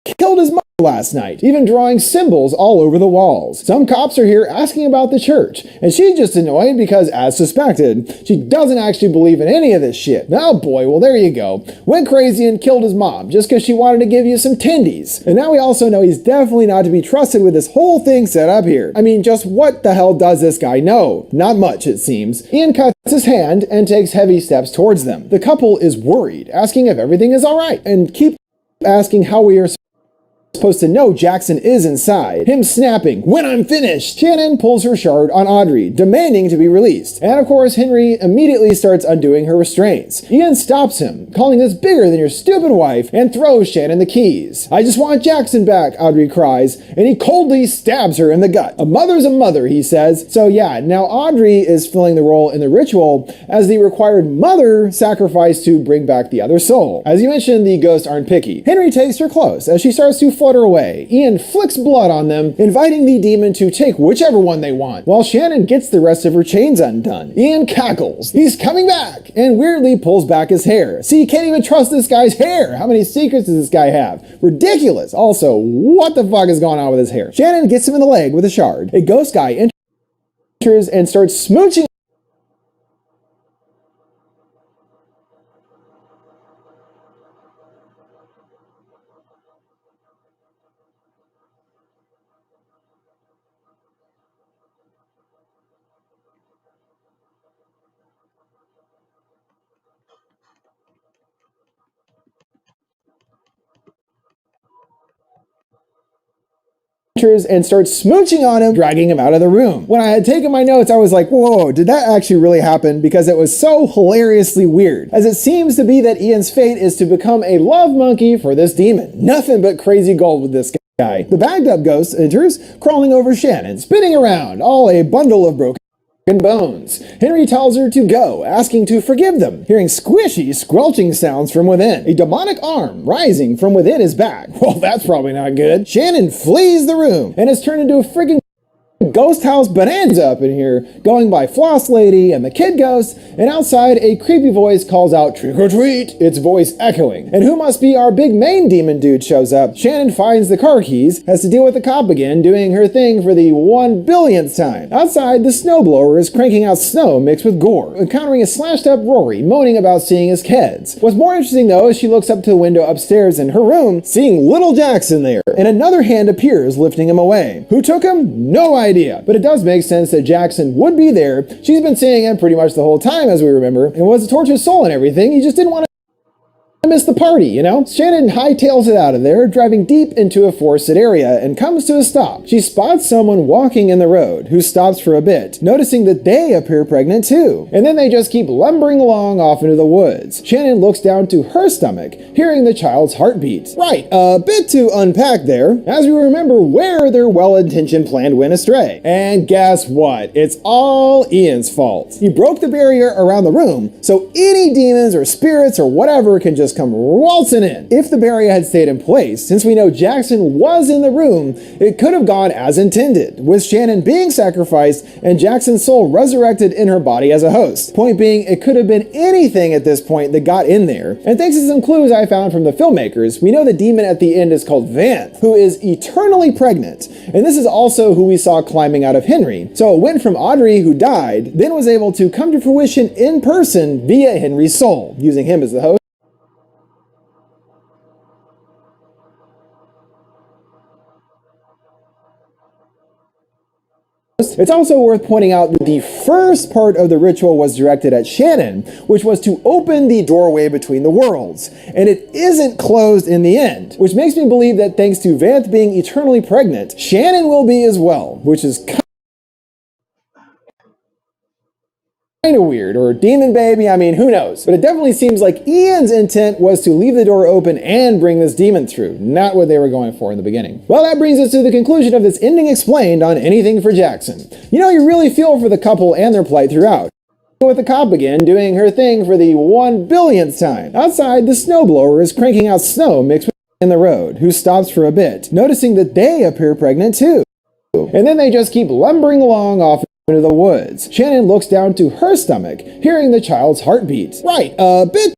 killed his mother last night, even drawing symbols all over the walls. Some cops are here asking about the church, and she's just annoyed because, as suspected, she doesn't actually believe in any of this shit. Oh boy, well there you go. Went crazy and killed his mom just because she wanted to give you some tendies. And now we also know he's definitely not to be trusted with this whole thing set up here. I mean, just what the hell does this guy know? Not much, it seems. Ian cuts his hand and takes heavy steps towards them. The couple is worried, asking if everything is alright, and keep asking how we are supposed to know Jackson is inside. Him snapping, "When I'm finished!" Shannon pulls her shard on Audrey, demanding to be released. And of course, Henry immediately starts undoing her restraints. Ian stops him, calling this bigger than your stupid wife, and throws Shannon the keys. "I just want Jackson back," Audrey cries, and he coldly stabs her in the gut. "A mother's a mother," he says. So yeah, now Audrey is filling the role in the ritual as the required mother sacrifice to bring back the other soul. As you mentioned, the ghosts aren't picky. Henry takes her close as she starts to flutter away. Ian flicks blood on them, inviting the demon to take whichever one they want, while Shannon gets the rest of her chains undone. Ian cackles, "He's coming back!" and weirdly pulls back his hair. See, you can't even trust this guy's hair. How many secrets does this guy have? Ridiculous. Also, what the fuck is going on with his hair? Shannon gets him in the leg with a shard. A ghost guy enters and starts smooching and starts smooching on him, dragging him out of the room. When I had taken my notes, I was like, whoa, did that actually really happen? Because it was so hilariously weird, as it seems to be that Ian's fate is to become a love monkey for this demon. Nothing but crazy gold with this guy. The bagged up ghost enters, crawling over Shannon, spinning around, all a bundle of broken bones. Henry tells her to go, asking to forgive them, hearing squishy, squelching sounds from within. A demonic arm rising from within his back. Well, that's probably not good. Shannon flees the room and is turned into a friggin' ghost house bonanza up in here, going by Floss Lady and the Kid Ghost, and outside a creepy voice calls out, "Trick or treat!" its voice echoing. And who must be our big main demon dude shows up. Shannon finds the car keys, has to deal with the cop again, doing her thing for the 1 billionth time. Outside, the snowblower is cranking out snow mixed with gore, encountering a slashed up Rory, moaning about seeing his kids. What's more interesting though is she looks up to the window upstairs in her room, seeing little Jackson there, and another hand appears lifting him away. Who took him? No idea. But it does make sense that Jackson would be there. She's been seeing him pretty much the whole time, as we remember, and was a tortured soul and everything. He just didn't want to miss the party, you know? Shannon hightails it out of there, driving deep into a forested area, and comes to a stop. She spots someone walking in the road, who stops for a bit, noticing that they appear pregnant too. And then they just keep lumbering along off into the woods. Shannon looks down to her stomach, hearing the child's heartbeat. Right, a bit to unpack there, as we remember where their well-intentioned plan went astray. And guess what? It's all Ian's fault. He broke the barrier around the room, so any demons or spirits or whatever can just come waltzing in. If the barrier had stayed in place, since we know Jackson was in the room, it could have gone as intended, with Shannon being sacrificed and Jackson's soul resurrected in her body as a host. Point being, it could have been anything at this point that got in there. And thanks to some clues I found from the filmmakers, we know the demon at the end is called Vanth, who is eternally pregnant. And this is also who we saw climbing out of Henry. So it went from Audrey, who died, then was able to come to fruition in person via Henry's soul, using him as the host. It's also worth pointing out that the first part of the ritual was directed at Shannon, which was to open the doorway between the worlds, and it isn't closed in the end, which makes me believe that thanks to Vanth being eternally pregnant, Shannon will be as well, which is kind of weird, or demon baby, I mean, who knows? But it definitely seems like Ian's intent was to leave the door open and bring this demon through, not what they were going for in the beginning. Well, that brings us to the conclusion of this ending explained on Anything for Jackson. You know, you really feel for the couple and their plight throughout. With the cop again, doing her thing for the 1 billionth time. Outside, the snowblower is cranking out snow mixed with in the road, who stops for a bit, noticing that they appear pregnant too. And then they just keep lumbering along off into the woods. Shannon looks down to her stomach, hearing the child's heartbeat. Right, a bit